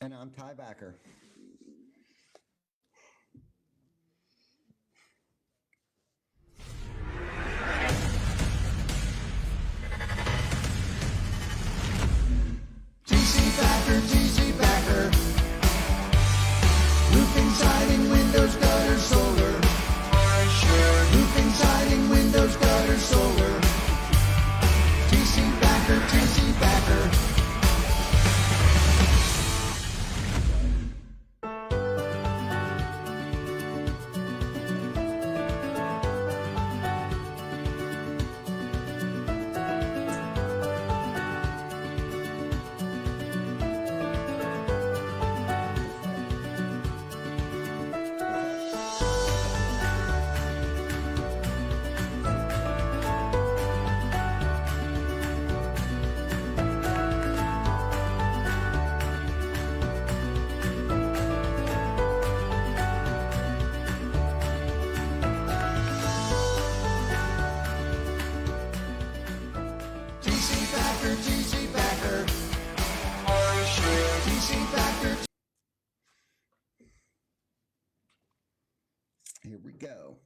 And I'm Ty Backer. TC Backer. Roofing, siding, windows, gutters, solar. Roofing, siding, windows, gutters, solar. TC Backer. TC Backer. TC Backer. Here we go.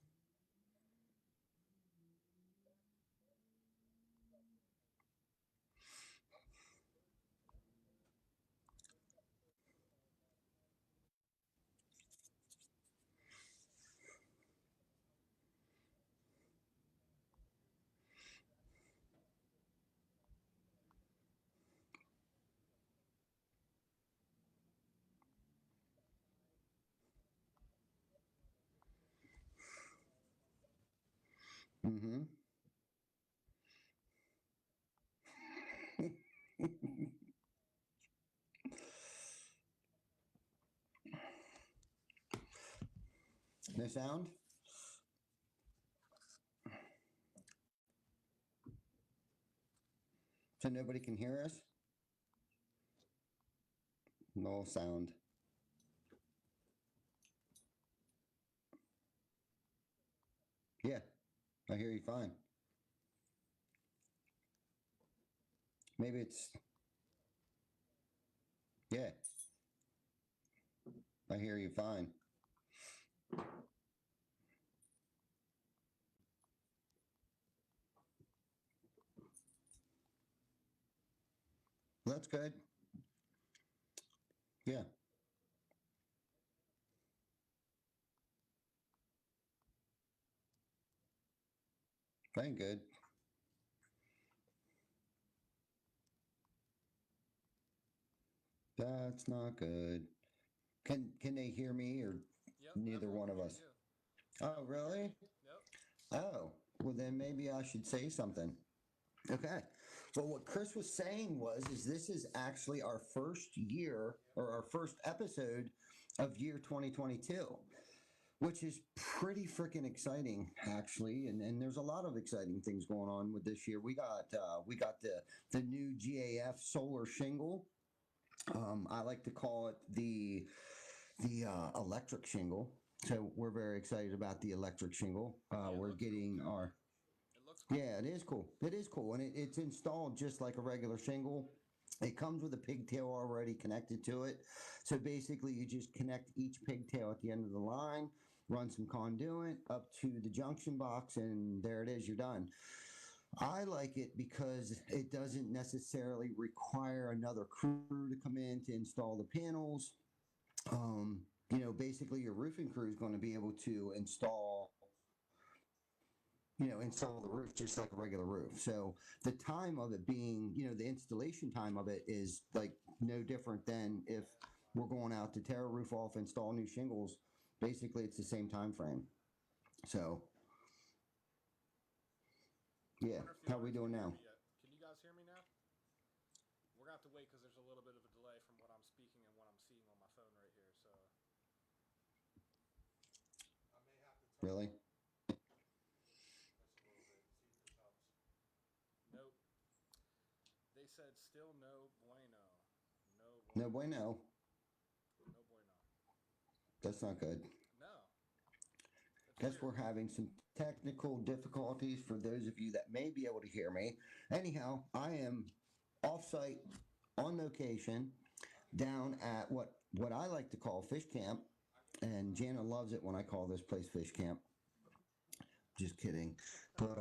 Mm-hmm. No sound? So nobody can hear us? No sound. Yeah, I hear you fine. Maybe it's, yeah, I hear you fine. Well, that's good. Yeah, ain't good. That's not good. Can they hear me or Yep, neither everyone one can of hear us? you. Oh, Yep, we can hear really? you. Yep. Oh, well then maybe I should say something. Okay. Well, what Chris was saying was, is this is actually our first year or our first episode of year 2022, which is pretty freaking exciting, actually. And there's a lot of exciting things going on with this year. We got the new GAF solar shingle. I like to call it the electric shingle. So we're very excited about the electric shingle. Yeah, it We're looks cool getting too, man. our It looks cool. Yeah, it is cool. It is cool, and it's installed just like a regular shingle. It comes with a pigtail already connected to it. So basically, you just connect each pigtail at the end of the line, run some conduit up to the junction box, and there it is. You're done. I like it because it doesn't necessarily require another crew to come in to install the panels. Basically, your roofing crew is going to be able to install the roof just like a regular roof. So the time of it being, the installation time of it is like no different than if we're going out to tear a roof off, install new shingles. Basically, it's the same time frame. So I yeah, wonder if the how are we audience doing can hear now? me yet. Can you guys hear me now? We're gonna have to wait because there's a little bit of a delay from what I'm speaking and what I'm seeing on my phone right here. So I may have to turn Really? this a little bit. See if this helps. Nope. They said still no bueno. No No bueno. bueno. No bueno. That's not good. No. That's Guess weird. we're having some technical difficulties for those of you that may be able to hear me. Anyhow, I am off site on location down at what I like to call fish camp, and Jana loves it when I call this place fish camp. Just kidding. But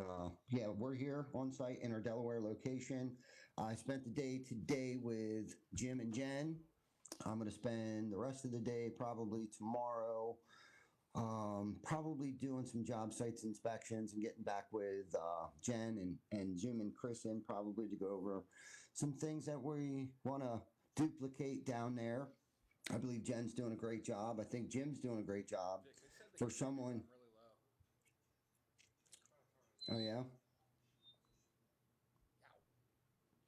yeah, we're here on site in our Delaware location. I spent the day today with Jim and Jen. I'm going to spend the rest of the day, probably tomorrow, probably doing some job sites inspections and getting back with Jen and Jim and Chris in probably to go over some things that we want to duplicate down there. I believe Jen's doing a great job. I think Jim's doing a great job Jake, they said they for can hear me, but someone. I'm really low. Oh, yeah? Yow.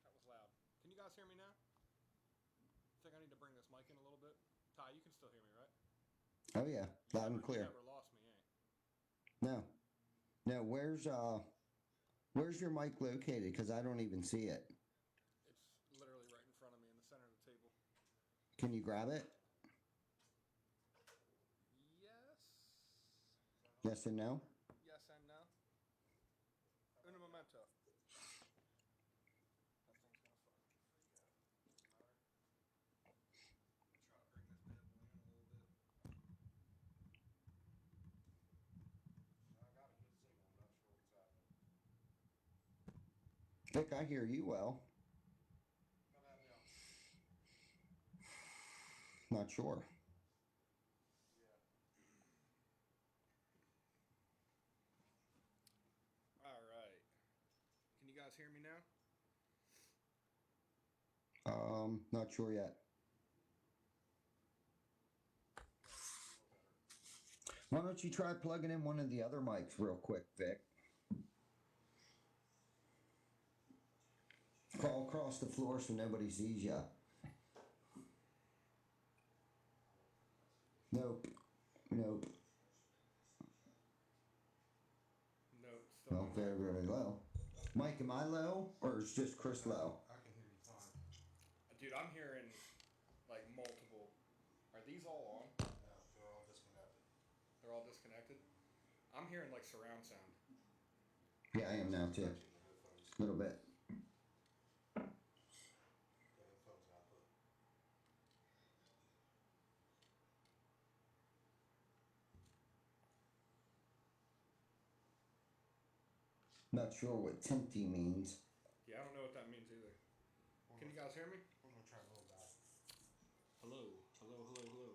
That was loud. Can you guys hear me now? I think I need to bring this mic in a little bit. Ty, you can still hear me, right? Oh, yeah. Loud and You clear. never lost me, eh? No. No, where's your mic located? Because I don't even see it. It's literally right in front of me in the center of the table. Can you grab it? Yes. Yes and no? Yes and no. Uno momento. That thing's gonna fucking freak out. Try to bring this bad boy in a little bit. I got a good signal. I'm not sure what's happening. Vic, I hear you well. How about now? Not sure. Yeah. All right. Can you guys hear me now? Not sure yet. Why don't you try plugging in one of the other mics real quick, Vic? Crawl across the floor so nobody sees you. Nope. Nope. No, still Well, not. very, very low. Mike, am I low or is just Chris low? I can hear you fine. Dude, I'm hearing like multiple. Are these all on? No, they're all disconnected. They're all disconnected? I'm hearing like surround sound. Yeah, I am now too. Touching the headphones. A little bit. The headphones output. Not sure what Tinty means. Yeah, I don't know what that means either. Can you guys hear me? I'm gonna try a little bad. Hello. Hello, hello, hello.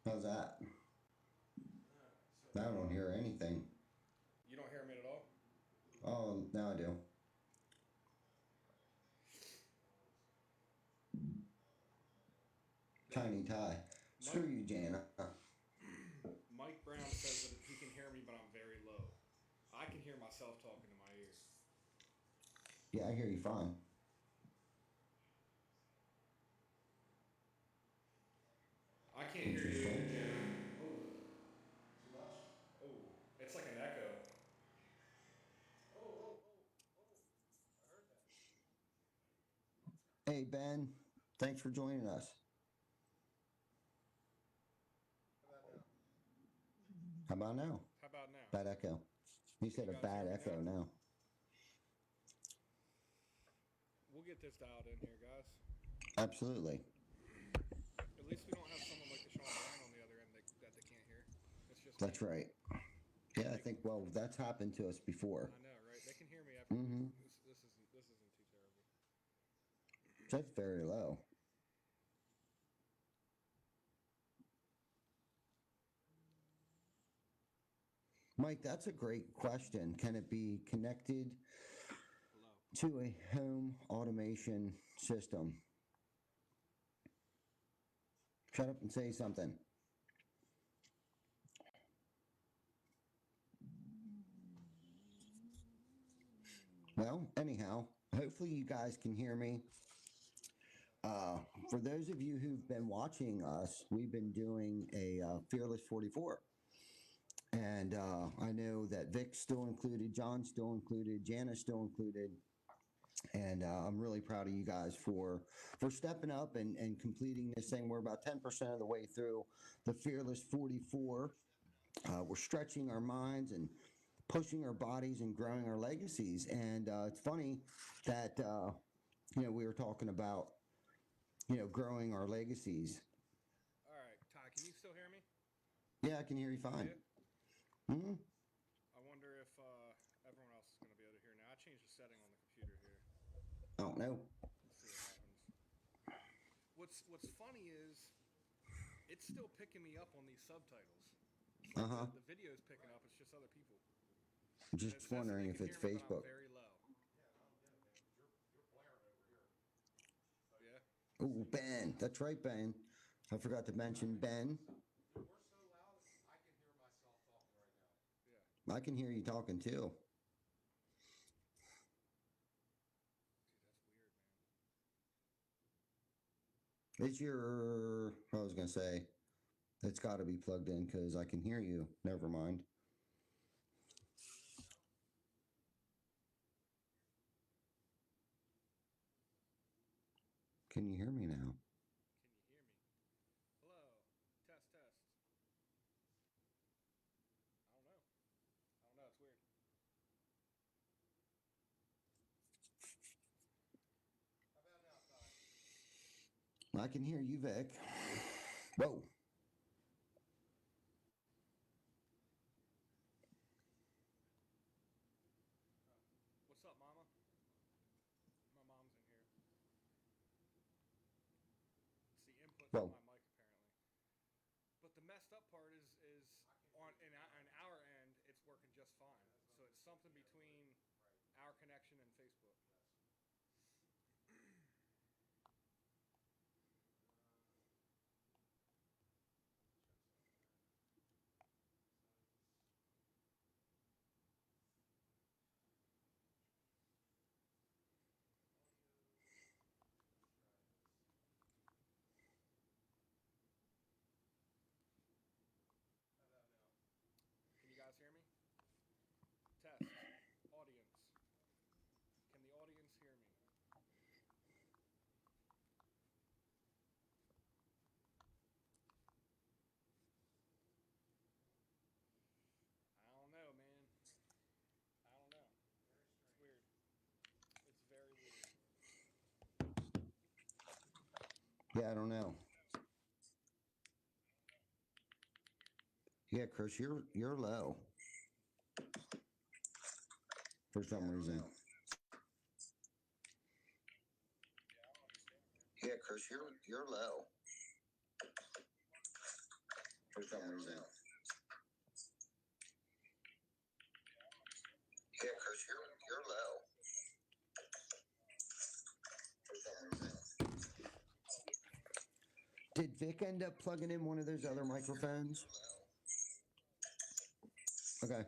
How's that? I don't hear anything. You don't hear me at all? Oh, now I do. Tiny Ty. Screw you, Jana. Mike Brown says that he can hear me, but I'm very low. I can hear myself talking to my ear. Yeah, I hear you fine. I can't hear you. Oh, it's like an echo. Hey, Ben. Thanks for joining us. How about now? How about now? Bad echo. He said a guys bad hear me echo now? now. We'll get this dialed in here, guys. Absolutely. At least we don't have someone like Deshaun Brown on the other end that they can't hear. It's just That's me. right. Yeah, I think, well, that's happened to us before. I know, right? They can hear me after Mhm. this isn't too terrible. That's very low. Mike, that's a great question. Can it be connected Hello. to a home automation system? Shut up and say something. Well, anyhow, hopefully you guys can hear me. For those of you who've been watching us, we've been doing a Fearless 44. And I know that Vic's still included, John's still included, Jana's still included. And I'm really proud of you guys for stepping up and completing this thing. We're about 10% of the way through the Fearless 44. We're stretching our minds and pushing our bodies and growing our legacies. And it's funny that we were talking about, growing our legacies. All right, Ty, can you still hear me? Yeah, I can hear you fine. Yeah. Hmm. I wonder if everyone else is going to be able to hear now. I changed the setting on the computer here. I don't know. Let's see what happens. What's funny is it's still picking me up on these subtitles. It's like Uh-huh. the video is picking up. It's just other people. I'm And it just says that wondering they if can it's hear me, but I'm Facebook. very low. Yeah. Oh, Ben. That's right, Ben. I forgot to mention Ben. We're so loud, I can hear myself talking right now. Yeah. I can hear you talking too. Dude, that's weird, man. It's your, I was going to say, it's got to be plugged in because I can hear you. Never mind. Can you hear me now? Can you hear me? Hello. Test, test. I don't know. It's weird. How about now, Ty? I can hear you, Vic. Whoa. What's up, Mama? My mom's in here. It's the input Whoa. from my mic, apparently. But the messed up part is on our end, it's working just fine. So it's something between our connection and Facebook. Can you guys hear me? Test. Audience. Can the audience hear me? I don't know, man. I don't know. It's weird. It's very weird. Yeah, I don't know. Yeah, Chris, you're low. For some reason. Yeah, Chris, you're low. For some reason. Yeah, Chris, you're low. For some reason. Did Vic end up plugging in one of those other microphones? Okay.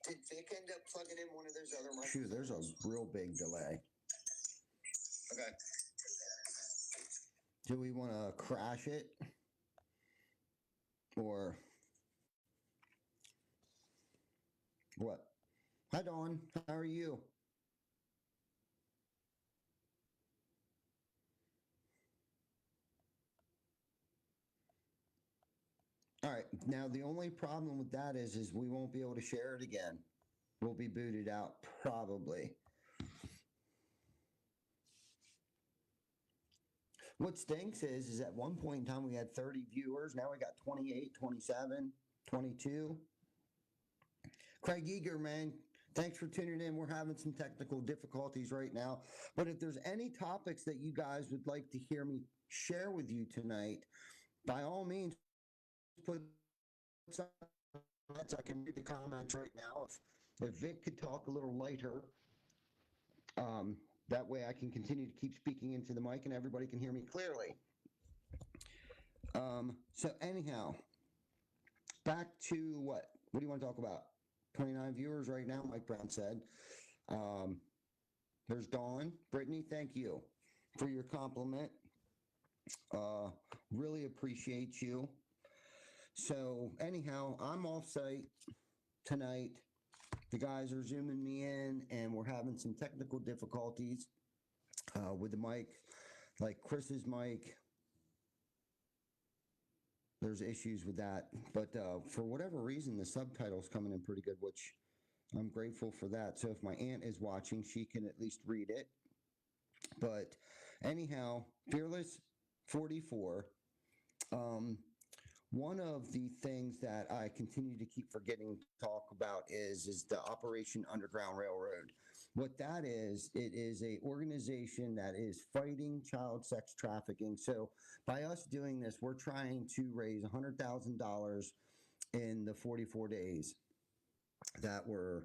Did Vic end up plugging in one of those other microphones? Shoot, there's a real big delay. Okay. Do we want to crash it? Or what? Hi, Dawn. How are you? All right. Now, the only problem with that is we won't be able to share it again. We'll be booted out probably. What stinks is at one point in time we had 30 viewers. Now we got 28, 27, 22. Craig Eager, man, thanks for tuning in. We're having some technical difficulties right now. But if there's any topics that you guys would like to hear me share with you tonight, by all means, put some comments. I can read the comments right now. If Vic could talk a little lighter, that way I can continue to keep speaking into the mic and everybody can hear me clearly. So anyhow, back to what? What do you want to talk about? 29 viewers right now, Mike Brown said. There's Dawn. Brittany, thank you for your compliment. Really appreciate you. So anyhow, I'm off site tonight. The guys are zooming me in and we're having some technical difficulties with the mic, like Chris's mic. There's issues with that, but for whatever reason, the subtitle's coming in pretty good, which I'm grateful for that. So if my aunt is watching, she can at least read it. But anyhow, Fearless 44. One of the things that I continue to keep forgetting to talk about is the Operation Underground Railroad. What that is, it is a organization that is fighting child sex trafficking. So by us doing this, we're trying to raise $100,000 in the 44 days that we're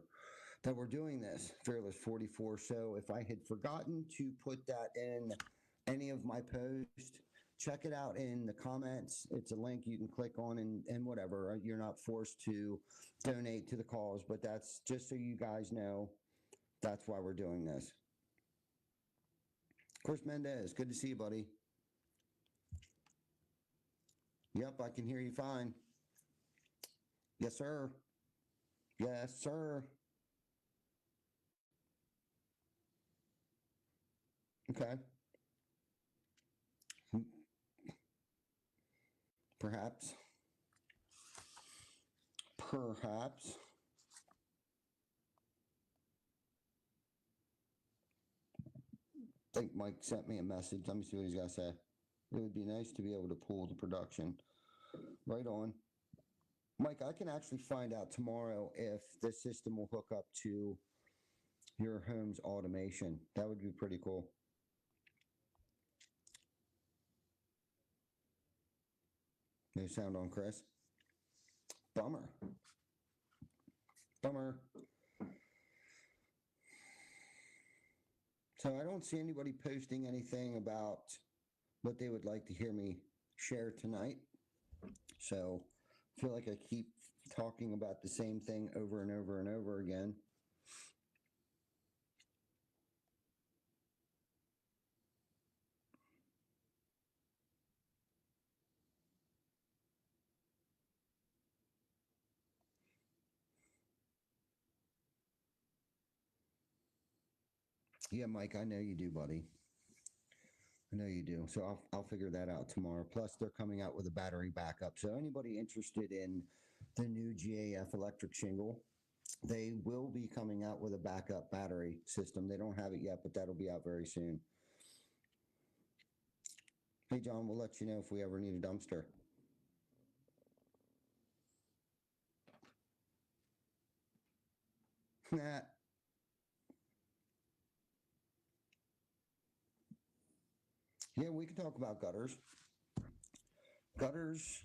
doing this, Fearless 44. So if I had forgotten to put that in any of my posts, check it out in the comments. It's a link you can click on and whatever. You're not forced to donate to the cause, but that's just so you guys know that's why we're doing this. Chris Mendez, good to see you, buddy. Yep, I can hear you fine. Yes, sir. Yes, sir. Okay. Perhaps. Perhaps. I think Mike sent me a message. Let me see what he's got to say. It would be nice to be able to pull the production. Right on. Mike, I can actually find out tomorrow if this system will hook up to your home's automation. That would be pretty cool. No sound on, Chris. Bummer. Bummer. So I don't see anybody posting anything about what they would like to hear me share tonight. So I feel like I keep talking about the same thing over and over and over again. Yeah, Mike, I know you do, buddy. I know you do. So I'll figure that out tomorrow. Plus, they're coming out with a battery backup. So anybody interested in the new GAF electric shingle, they will be coming out with a backup battery system. They don't have it yet, but that'll be out very soon. Hey, John, we'll let you know if we ever need a dumpster. Nah. Yeah, we can talk about gutters. Gutters,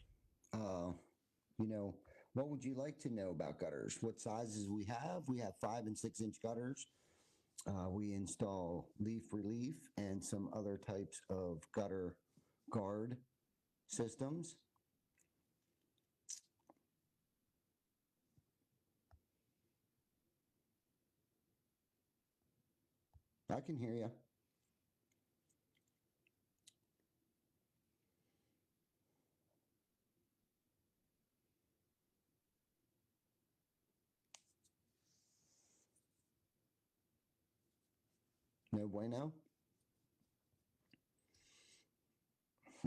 you know, what would you like to know about gutters? What sizes we have? We have 5 and 6 inch gutters. We install leaf relief and some other types of gutter guard systems. I can hear you. No bueno?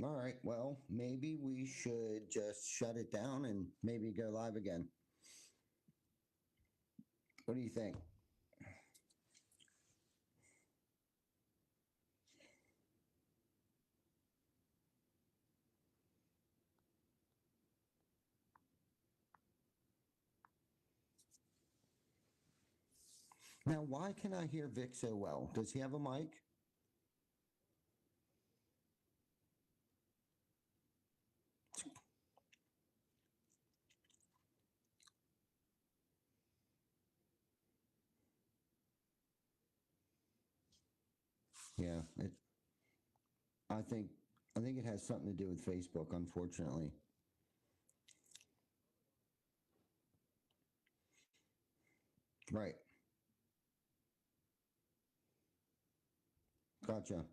All right, well, maybe we should just shut it down and maybe go live again. What do you think? Now, why can I hear Vic so well? Does he have a mic? Yeah, I think it has something to do with Facebook, unfortunately. Right. Gotcha.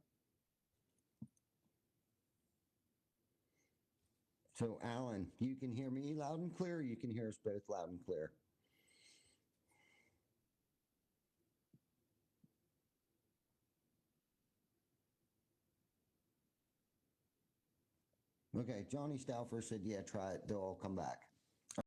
So, Alan, you can hear me loud and clear. You can hear us both loud and clear. Okay, Johnny Stauffer said, yeah, try it. They'll all come back.